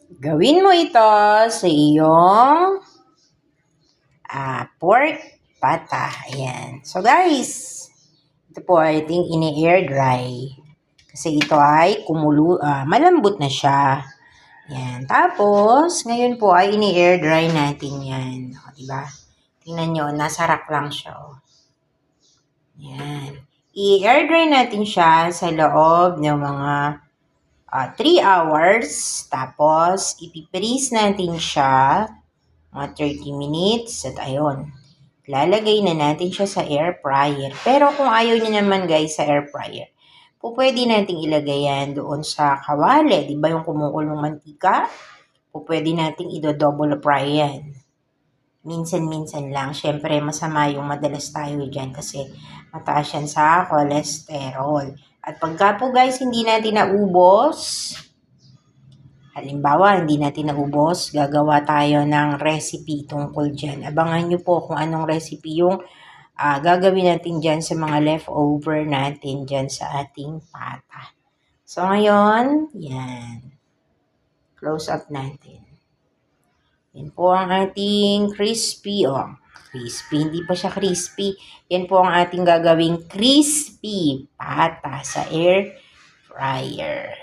Gawin mo ito sa iyong pork pata. Ayan. So guys, ito po ay ating ini-air dry. Kasi ito ay malambot na siya. Ayan. Tapos, ngayon po ay ini-air dry natin yan. O, diba? Tingnan nyo, nasa rack lang siya. O. Ayan. I-air dry natin siya sa loob ng mga 3 hours. Tapos, ipiprease natin siya mga 30 minutes. At ayun, lalagay na natin siya sa air fryer. Pero kung ayaw niyo naman guys sa air fryer, pwede nating ilagay yan doon sa kawali. Diba yung kumukulong mantika? Pwede nating i-double fry yan. Minsan-minsan lang. Siyempre, masama yung madalas tayo dyan kasi mataas yan sa cholesterol. At pagka po guys, hindi natin naubos, halimbawa, hindi natin naubos, gagawa tayo ng recipe tungkol dyan. Abangan nyo po kung anong recipe yung gagawin natin dyan sa mga leftover natin dyan sa ating pata. So, ngayon, yan. Close up natin. Yan po ang ating crispy. Crispy. Hindi pa siya crispy. Yan po ang ating gagawing crispy pata sa air fryer.